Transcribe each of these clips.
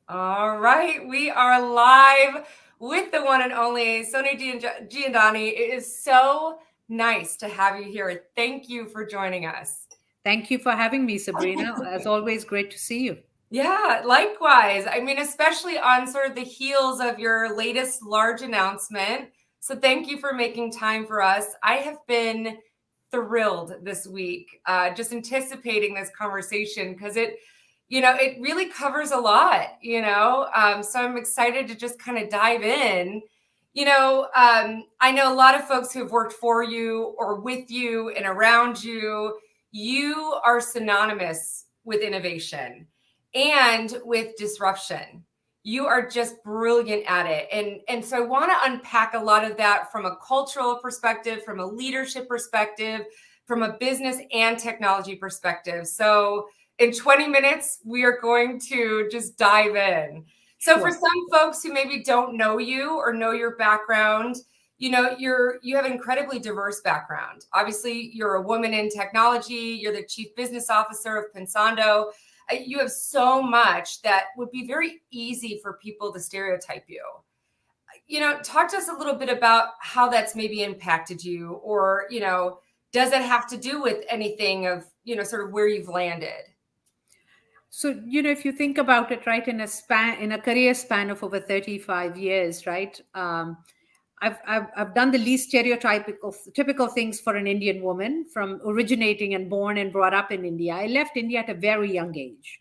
All right, we are live with the one and only Soni Jiandani. It is so nice to have you here. Thank you for joining us. Thank you for having me, Sabrina. As always, great to see you. Yeah, likewise. I mean, especially on sort of the heels of your latest large announcement. So thank you for making time for us. I have been thrilled this week, just anticipating this conversation because it really covers a lot, So I'm excited to just kind of dive in. I know a lot of folks who have worked for you or with you and around you. You are synonymous with innovation and with disruption. You are just brilliant at it. And so I want to unpack a lot of that from a cultural perspective, from a leadership perspective, from a business and technology perspective. So in 20 minutes, we are going to just dive in. So for Sure. some folks who maybe don't know you or know your background, you have an incredibly diverse background. Obviously, you're a woman in technology, you're the chief business officer of Pensando. You have so much that would be very easy for people to stereotype you. Talk to us a little bit about how that's maybe impacted you, or, does it have to do with anything of, sort of where you've landed? So, if you think about it, right, in a career span of over 35 years, right, I've done the least stereotypical typical things for an Indian woman, from originating and born and brought up in India. I left India at a very young age.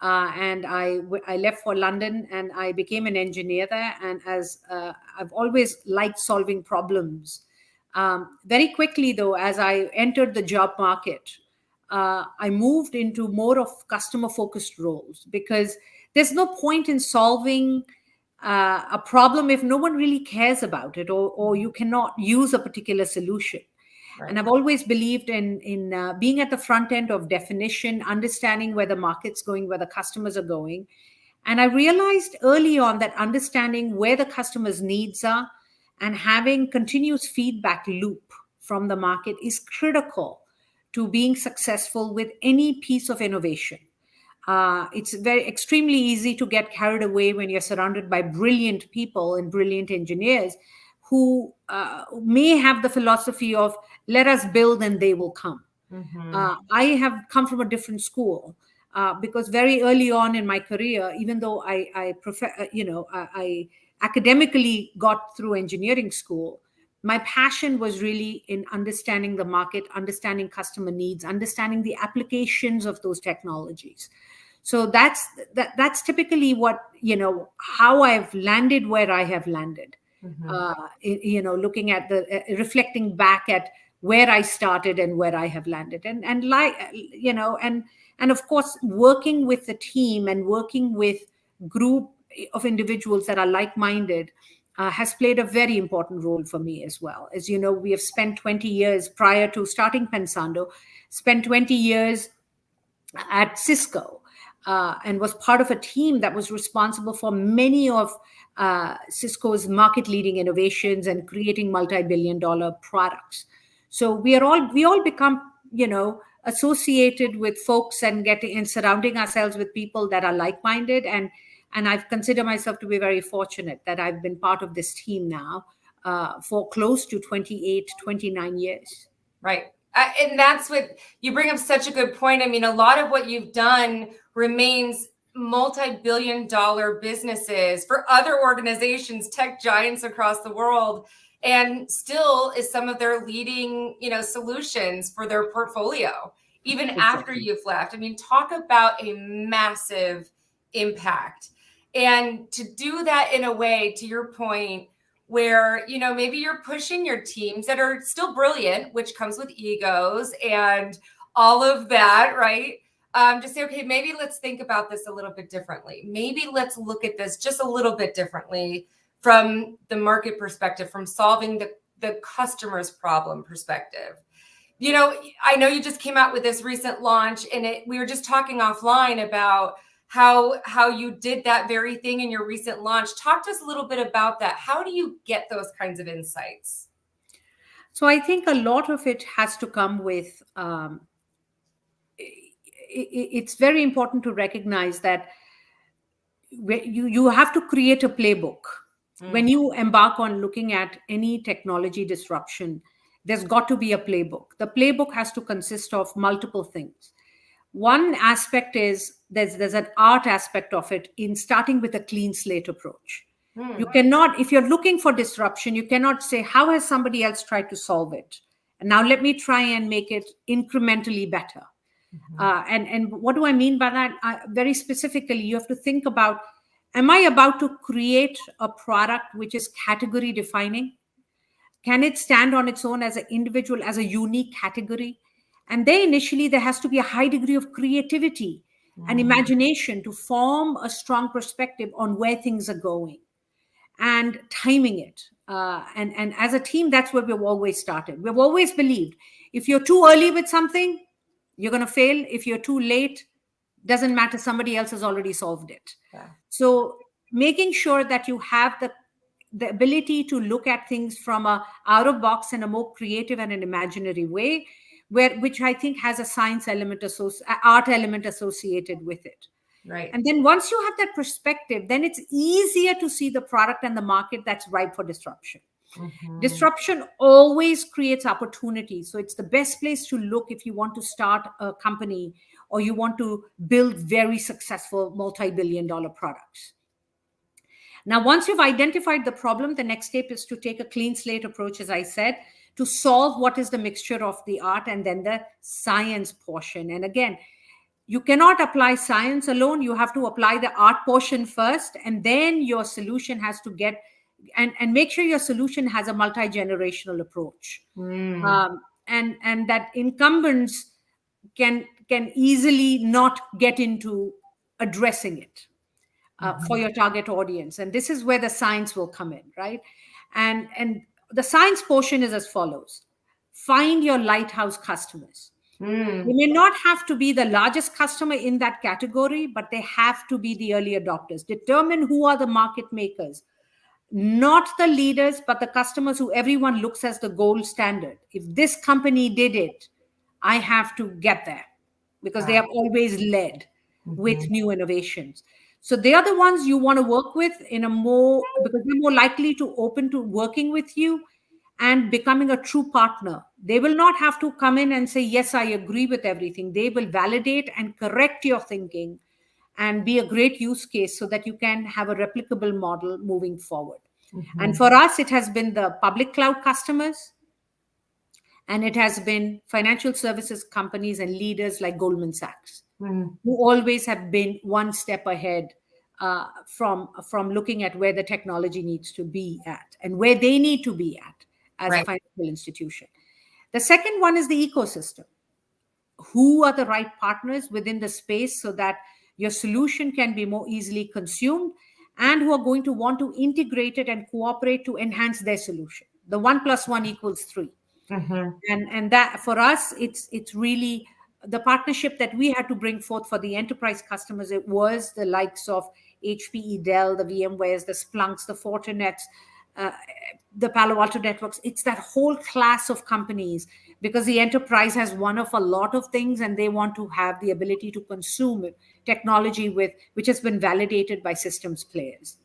And I left for London and I became an engineer there. And as I've always liked solving problems. Very quickly, though, as I entered the job market, I moved into more of customer focused roles, because there's no point in solving a problem if no one really cares about it, or you cannot use a particular solution. And Right. I've always believed in being at the front end of definition, understanding where the market's going, where the customers are going. And I realized early on that understanding where the customer's needs are and having continuous feedback loop from the market is critical to being successful with any piece of innovation. It's very extremely easy to get carried away when you're surrounded by brilliant people and brilliant engineers who may have the philosophy of let us build and they will come. Mm-hmm. I have come from a different school, because very early on in my career, even though I academically got through engineering school, my passion was really in understanding the market, understanding customer needs, understanding the applications of those technologies. So that's typically what, how I've landed where I have landed. Mm-hmm. Looking at the reflecting back at where I started and where I have landed, and like and of course working with the team and working with group of individuals that are like-minded has played a very important role for me as well. As you know, we have spent 20 years prior to starting Pensando, spent 20 years at Cisco, and was part of a team that was responsible for many of Cisco's market leading innovations and creating multi-billion dollar products. So we all become, associated with folks and getting and surrounding ourselves with people that are like-minded. And I've considered myself to be very fortunate that I've been part of this team now for close to 28, 29 years. Right. And that's what you bring up, such a good point. I mean, a lot of what you've done remains multi-billion dollar businesses for other organizations, tech giants across the world, and still is some of their leading, solutions for their portfolio, even after Exactly. you've left. I mean, talk about a massive impact. And to do that in a way, to your point, where maybe you're pushing your teams that are still brilliant, which comes with egos and all of that, right? To say, okay, maybe let's think about this a little bit differently. Maybe let's look at this just a little bit differently from the market perspective, from solving the customer's problem perspective. I know you just came out with this recent launch, and we were just talking offline about how you did that very thing in your recent launch. Talk to us a little bit about that. How do you get those kinds of insights? So I think a lot of it has to come with it's very important to recognize that you have to create a playbook. When you embark on looking at any technology disruption, there's got to be a playbook. The playbook has to consist of multiple things. One aspect is there's an art aspect of it in starting with a clean slate approach. You cannot, if you're looking for disruption, you cannot say, how has somebody else tried to solve it? And now let me try and make it incrementally better. And what do I mean by that? Very specifically, you have to think about, am I about to create a product which is category defining? Can it stand on its own as an individual, as a unique category? And there initially, there has to be a high degree of creativity and imagination to form a strong perspective on where things are going and timing it. And as a team, that's where we've always started. We've always believed if you're too early with something, you're going to fail. If you're too late, doesn't matter. Somebody else has already solved it. Yeah. So making sure that you have the ability to look at things from a out of box and a more creative and an imaginary way, which I think has a science element, art element associated with it. Right. And then once you have that perspective, then it's easier to see the product and the market that's ripe for disruption. Disruption always creates opportunity. So it's the best place to look if you want to start a company or you want to build very successful multi-billion-dollar products. Now, once you've identified the problem, the next step is to take a clean slate approach, as I said, to solve what is the mixture of the art and then the science portion. And again, you cannot apply science alone. You have to apply the art portion first, and then your solution has to get and make sure your solution has a multi-generational approach. And that incumbents can easily not get into addressing it for your target audience. And this is where the science will come in, right? And the science portion is as follows. Find your lighthouse customers. They may not have to be the largest customer in that category, but they have to be the early adopters. Determine who are the market makers, not the leaders, but the customers who everyone looks as the gold standard. If this company did it, I have to get there because they have always led with new innovations. So they are the ones you want to work with because they're more likely to open to working with you and becoming a true partner. They will not have to come in and say, yes, I agree with everything. They will validate and correct your thinking and be a great use case so that you can have a replicable model moving forward. And for us, it has been the public cloud customers, and it has been financial services companies and leaders like Goldman Sachs, who always have been one step ahead from looking at where the technology needs to be at and where they need to be at as a financial institution. The second one is the ecosystem. Who are the right partners within the space so that your solution can be more easily consumed and who are going to want to integrate it and cooperate to enhance their solution. The 1 + 1 = 3. And that for us, it's really the partnership that we had to bring forth for the enterprise customers. It was the likes of HPE, Dell, the VMwares, the Splunks, the Fortinets, the Palo Alto Networks. It's that whole class of companies because the enterprise has one of a lot of things and they want to have the ability to consume technology which has been validated by systems players.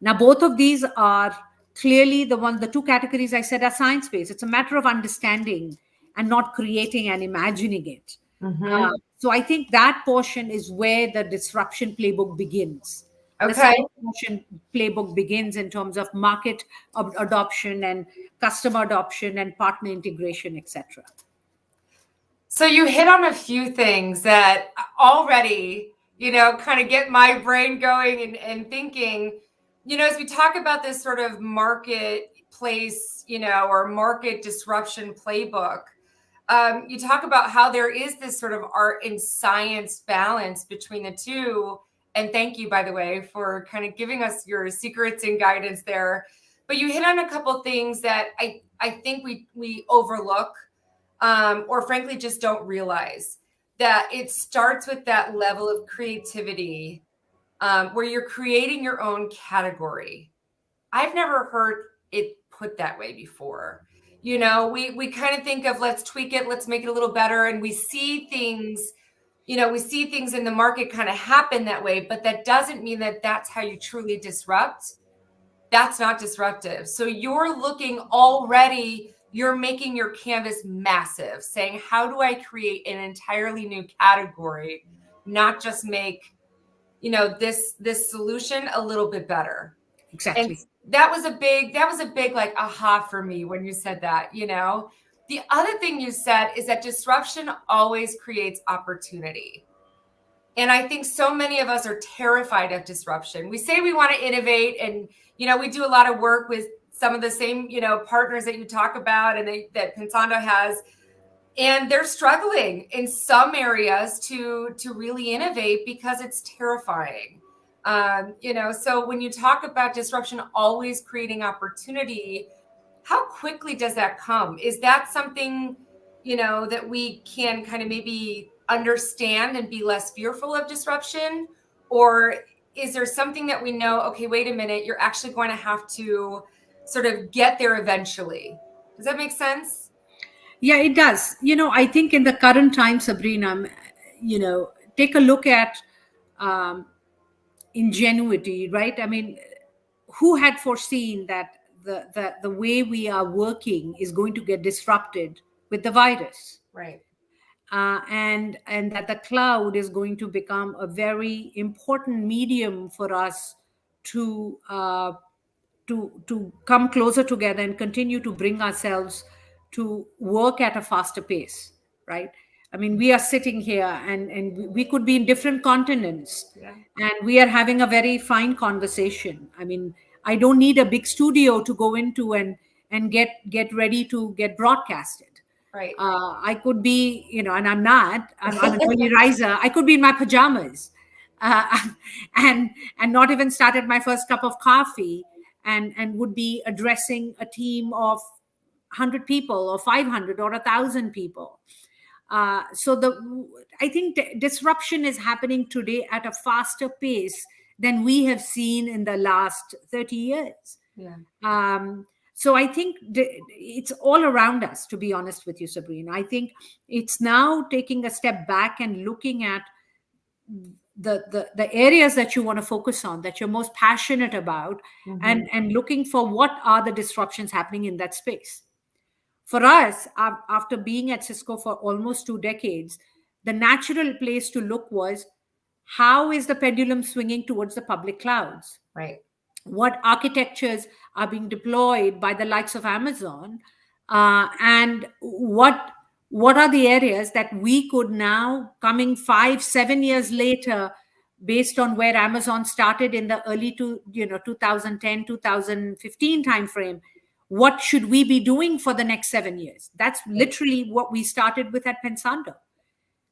Now, both of these are clearly the two categories I said are science-based. It's a matter of understanding and not creating and imagining it. So I think that portion is where the disruption playbook begins. The science portion playbook begins in terms of market adoption and customer adoption and partner integration, etc. So you hit on a few things that already, kind of get my brain going and thinking, as we talk about this sort of marketplace, or market disruption playbook, you talk about how there is this sort of art and science balance between the two. And thank you, by the way, for kind of giving us your secrets and guidance there. But you hit on a couple things that I think we overlook, or frankly just don't realize, that it starts with that level of creativity, where you're creating your own category. I've never heard it put that way before. We kind of think of, let's tweak it, let's make it a little better. And we see things we see things in the market kind of happen that way, but that doesn't mean that that's how you truly disrupt. That's not disruptive. So you're looking already, you're making your canvas massive, saying, how do I create an entirely new category, not just make, this solution a little bit better. And Exactly. that was a big like aha for me when you said that. The other thing you said is that disruption always creates opportunity. And I think so many of us are terrified of disruption. We say we want to innovate, and we do a lot of work with some of the same partners that you talk about, and that Pensando has, and they're struggling in some areas to really innovate because it's terrifying. So when you talk about disruption always creating opportunity, how quickly does that come? Is that something that we can kind of maybe understand and be less fearful of disruption? Or is there something that we know, okay, wait a minute, you're actually going to have to sort of get there eventually? Does that make sense? Yeah, it does. I think in the current time, Sabrina, take a look at um, ingenuity, right? I mean, who had foreseen that the way we are working is going to get disrupted with the virus? Right. And that the cloud is going to become a very important medium for us to to come closer together and continue to bring ourselves to work at a faster pace, right? I mean, we are sitting here, and we could be in different continents, Yeah. and we are having a very fine conversation. I mean, I don't need a big studio to go into and get ready to get broadcasted. Right. I could be, and I'm not. I'm an early riser. I could be in my pajamas, uh, and not even started my first cup of coffee, and would be addressing a team of 100 people or 500 or 1,000 people. So I think disruption is happening today at a faster pace than we have seen in the last 30 years. Yeah. So I think it's all around us, to be honest with you, Sabrina. I think it's now taking a step back and looking at the areas that you want to focus on, that you're most passionate about, and looking for what are the disruptions happening in that space. For us, after being at Cisco for almost 2 decades, the natural place to look was, how is the pendulum swinging towards the public clouds? Right. What architectures are being deployed by the likes of Amazon, and what are the areas that we could now, coming 5-7 years later, based on where Amazon started in the early 2010 2015 timeframe, what should we be doing for the next 7 years? That's literally what we started with at Pensando.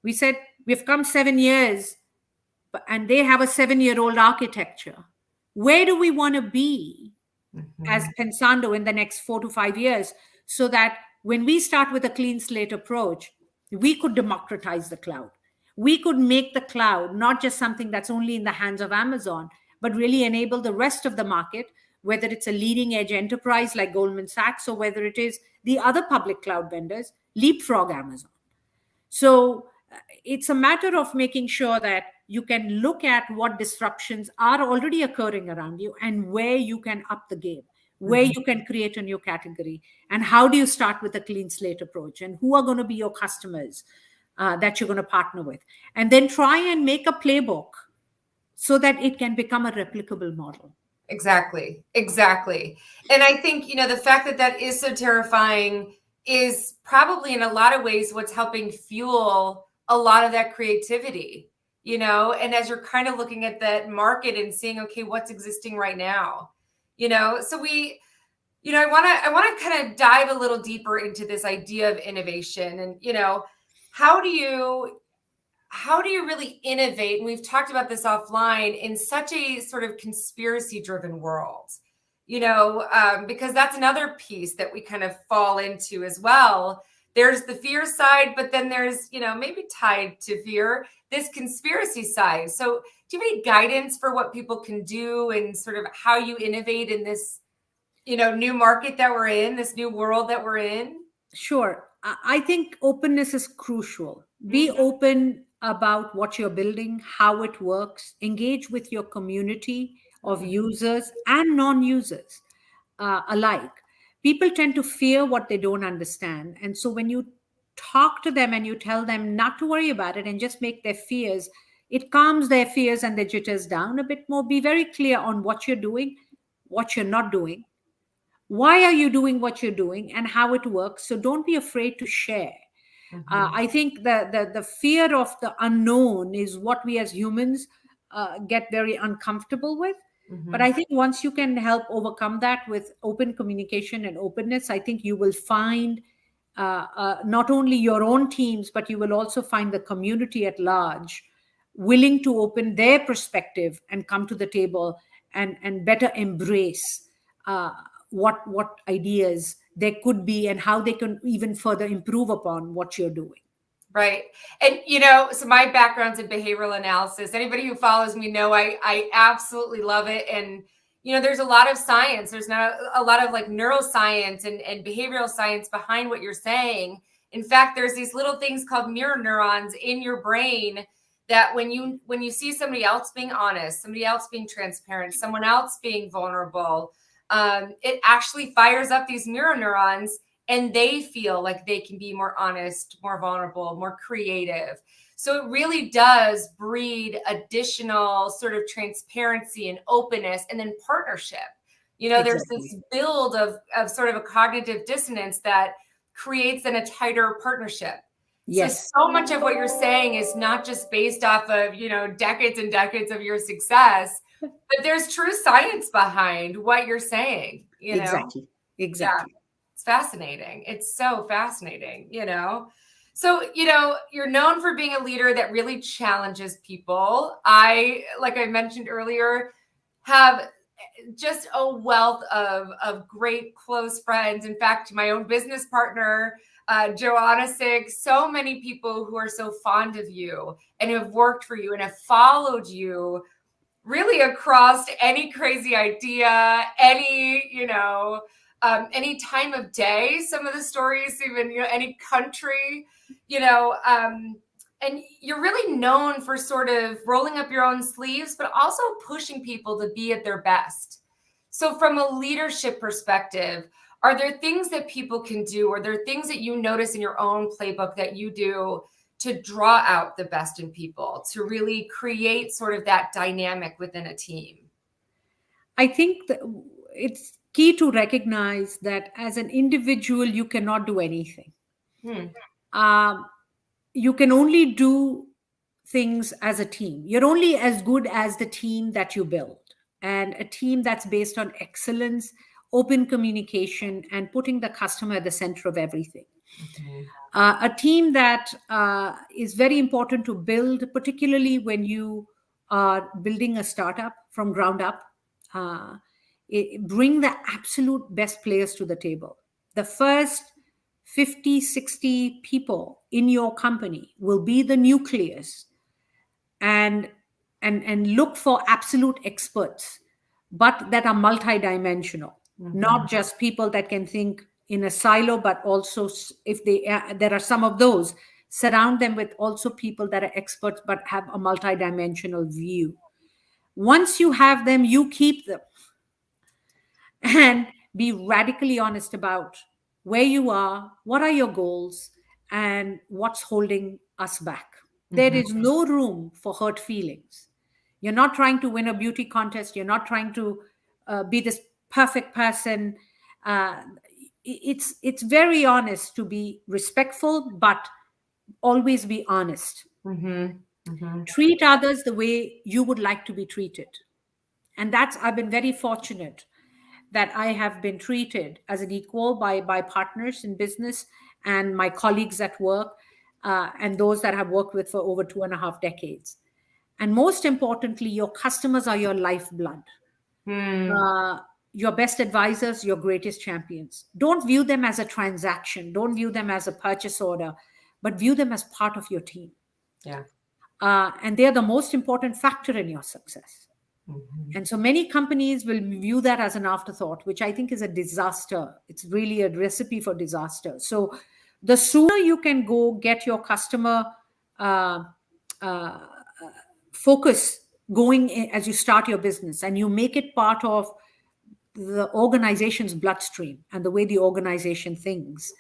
We said, we've come 7 years, and they have a 7-year-old architecture. Where do we want to be as Pensando in the next 4 to 5 years, so that when we start with a clean slate approach, we could democratize the cloud? We could make the cloud not just something that's only in the hands of Amazon, but really enable the rest of the market, whether it's a leading edge enterprise like Goldman Sachs, or whether it is the other public cloud vendors, leapfrog Amazon. So it's a matter of making sure that you can look at what disruptions are already occurring around you, and where you can up the game, where you can create a new category, and how do you start with a clean slate approach, and who are going to be your customers that you're going to partner with, and then try and make a playbook so that it can become a replicable model. Exactly. And I think, the fact that that is so terrifying is probably in a lot of ways what's helping fuel a lot of that creativity, and as you're kind of looking at that market and seeing, okay, what's existing right now, so I want to kind of dive a little deeper into this idea of innovation, and, how do you really innovate? And we've talked about this offline, in such a sort of conspiracy driven world, because that's another piece that we kind of fall into as well. There's the fear side, but then there's, maybe tied to fear, this conspiracy side. So do you have any guidance for what people can do, and sort of how you innovate in this, new market that we're in, this new world that we're in? Sure. I think openness is crucial. Be open about what you're building, how it works, engage with your community of users and non users alike. People tend to fear what they don't understand. And so when you talk to them and you tell them not to worry about it and just make their fears, it calms their fears and their jitters down a bit more. Be very clear on what you're doing, what you're not doing, why are you doing what you're doing, and how it works. So don't be afraid to share. I think the fear of the unknown is what we as humans get very uncomfortable with. But I think once you can help overcome that with open communication and openness, I think you will find not only your own teams, but you will also find the community at large willing to open their perspective and come to the table and better embrace what ideas there could be and how they can even further improve upon what you're doing. Right. And, so my background's in behavioral analysis. Anybody who follows me know I absolutely love it. And, there's a lot of science. There's not a lot of like neuroscience and behavioral science behind what you're saying. In fact, there's these little things called mirror neurons in your brain that when you see somebody else being honest, somebody else being transparent, someone else being vulnerable, it actually fires up these mirror neurons and they feel like they can be more honest, more vulnerable, more creative. So it really does breed additional sort of transparency and openness and then partnership. There's this build of sort of a cognitive dissonance that creates then a tighter partnership. Yes. So much of what you're saying is not just based off of, decades and decades of your success, but there's true science behind what you're saying, Exactly. Yeah. It's fascinating. It's so fascinating, So, you're known for being a leader that really challenges people. Like I mentioned earlier, have just a wealth of great close friends. In fact, my own business partner, Joanna Sig, so many people who are so fond of you and have worked for you and have followed you really across any crazy idea, any time of day, some of the stories, even, any country, and you're really known for sort of rolling up your own sleeves, but also pushing people to be at their best. So from a leadership perspective, are there things that people can do? Are there things that you notice in your own playbook that you do to draw out the best in people, to really create sort of that dynamic within a team? I think that it's key to recognize that as an individual, you cannot do anything. You can only do things as a team. You're only as good as the team that you build. And a team that's based on excellence, open communication, and putting the customer at the center of everything. A team that is very important to build, particularly when you are building a startup from ground up. Bring the absolute best players to the table. The first 50, 60 people in your company will be the nucleus, and look for absolute experts, but that are multidimensional, not just people that can think in a silo, but also if there are some of those, surround them with also people that are experts but have a multidimensional view. Once you have them, you keep them, and be radically honest about where you are, what are your goals, and what's holding us back. There is no room for hurt feelings. You're not trying to win a beauty contest. You're not trying to be this perfect person. It's very honest to be respectful, but always be honest. Treat others the way you would like to be treated. And I've been very fortunate that I have been treated as an equal by partners in business and my colleagues at work, and those that I've worked with for over 2.5 decades. And most importantly, your customers are your lifeblood. Your best advisors, your greatest champions. Don't view them as a transaction. Don't view them as a purchase order, but view them as part of your team. Yeah. And they're the most important factor in your success. And so many companies will view that as an afterthought, which I think is a disaster. It's really a recipe for disaster. So the sooner you can go get your customer uh, focus going in, as you start your business, and you make it part of the organization's bloodstream and the way the organization thinks.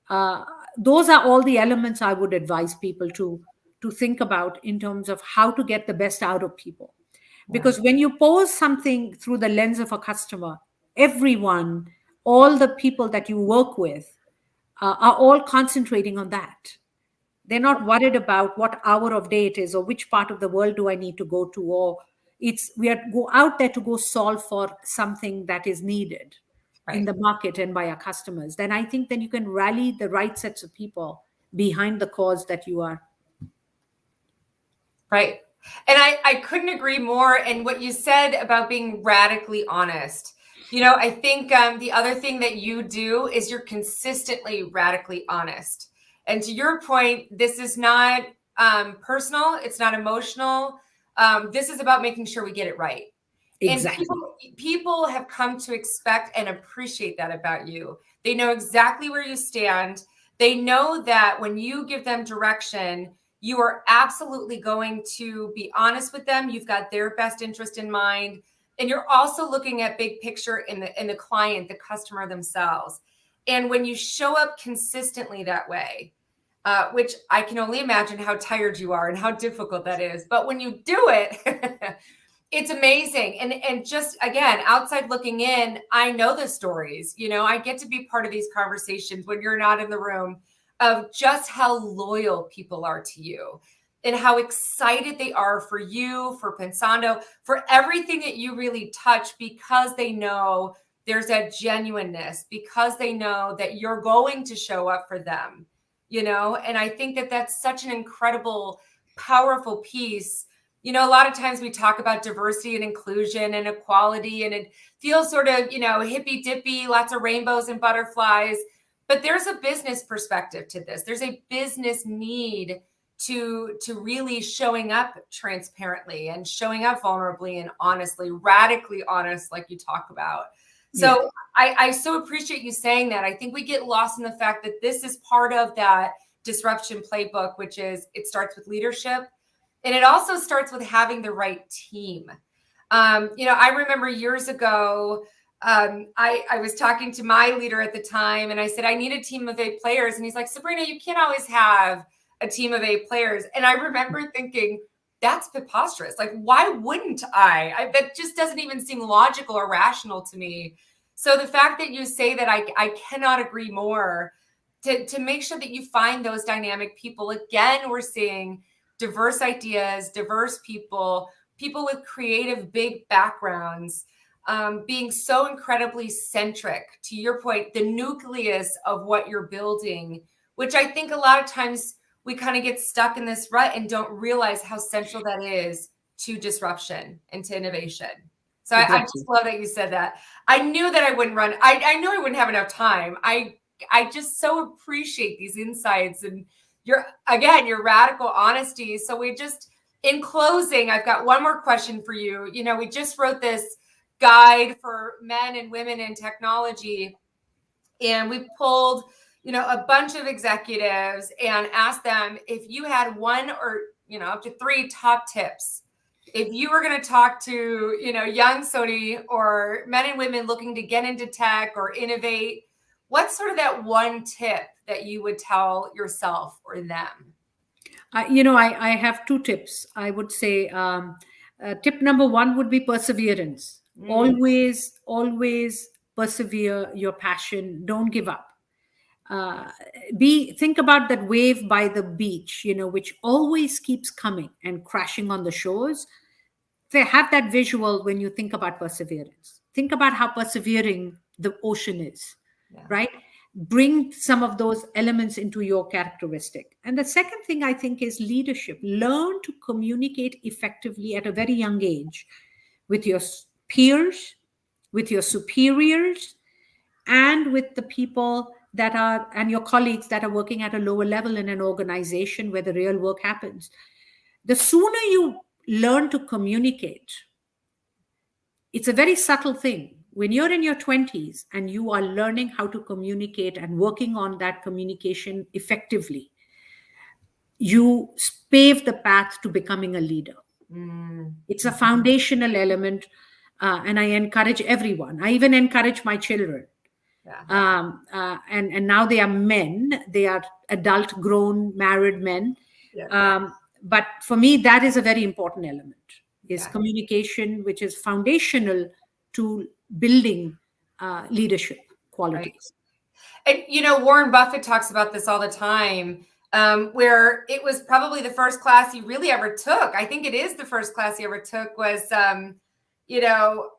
uh, those are all the elements I would advise people to think about in terms of how to get the best out of people. Yeah. Because when you pose something through the lens of a customer, everyone, all the people that you work with, are all concentrating on that. They're not worried about what hour of day it is or which part of the world do I need to go to, or it's we are go out there to go solve for something that is needed in Right. the market and by our customers. Then I think then you can rally the right sets of people behind the cause that you are. Right. And I couldn't agree more. And what you said about being radically honest, I think the other thing that you do is you're consistently radically honest. And to your point, this is not personal, it's not emotional. This is about making sure we get it right. And Exactly. people have come to expect and appreciate that about you. They know exactly where you stand. They know that when you give them direction, you are absolutely going to be honest with them. You've got their best interest in mind. And you're also looking at big picture in the client, the customer themselves. And when you show up consistently that way, which I can only imagine how tired you are and how difficult that is. But when you do it, it's amazing. And just again, outside looking in, I know the stories. I get to be part of these conversations when you're not in the room, of just how loyal people are to you and how excited they are for you, for Pensando, for everything that you really touch, because they know there's that genuineness, because they know that you're going to show up for them, and I think that that's such an incredible, powerful piece. A lot of times we talk about diversity and inclusion and equality, and it feels sort of, hippy dippy, lots of rainbows and butterflies. But there's a business perspective to this. There's a business need to really showing up transparently and showing up vulnerably and honestly, radically honest, like you talk about. Yeah. So I so appreciate you saying that. I think we get lost in the fact that this is part of that disruption playbook, which is it starts with leadership. And it also starts with having the right team. I remember years ago, I was talking to my leader at the time, and I said, I need a team of 8 players. And he's like, Sabrina, you can't always have a team of 8 players. And I remember thinking, that's preposterous. Like, why wouldn't I? That just doesn't even seem logical or rational to me. So the fact that you say that, I cannot agree more. To make sure that you find those dynamic people. Again, we're seeing diverse ideas, diverse people with creative, big backgrounds, being so incredibly centric, to your point, the nucleus of what you're building, which I think a lot of times we kind of get stuck in this rut and don't realize how central that is to disruption and to innovation. So I Exactly. just love that you said that. I knew that I wouldn't run. I knew I wouldn't have enough time. I just so appreciate these insights and your radical honesty. So in closing, I've got one more question for you. We just wrote this guide for men and women in technology, and we pulled, a bunch of executives and asked them if you had one or, up to 3 top tips. If you were going to talk to, young Soni or men and women looking to get into tech or innovate, what's sort of that one tip that you would tell yourself or them? I have 2 tips. I would say tip number one would be perseverance. Always persevere your passion. Don't give up. Uh, think about that wave by the beach, which always keeps coming and crashing on the shores. They have that visual when you think about perseverance. Think about how persevering the ocean is, Yeah. right? Bring some of those elements into your characteristic. And the second thing I think is leadership. Learn to communicate effectively at a very young age with your peers, with your superiors, and with the people that are, and your colleagues that are working at a lower level in an organization where the real work happens. The sooner you learn to communicate, it's a very subtle thing. When you're in your 20s and you are learning how to communicate and working on that communication effectively, you pave the path to becoming a leader. Mm. It's a foundational element, and I encourage everyone. I even encourage my children. Yeah. And now they are men. They are adult, grown, married men. Yeah. But for me, that is a very important element, is Yeah. communication, which is foundational to building leadership qualities. And Warren Buffett talks about this all the time, where it was probably the first class he really ever took. I think it is the first class he ever took was,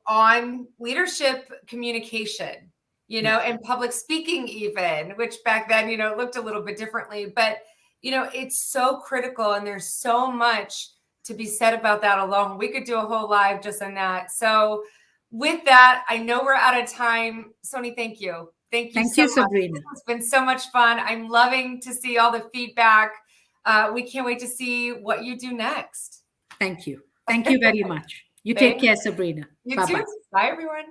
on leadership communication, and public speaking even, which back then, it looked a little bit differently. But, it's so critical, and there's so much to be said about that alone. We could do a whole live just on that. So with that, I know we're out of time. Soni, thank you. Thank you so much. Sabrina. It's been so much fun. I'm loving to see all the feedback. We can't wait to see what you do next. Thank you. Thank you very much. You take care, Sabrina. You Bye-bye. too. Bye, everyone.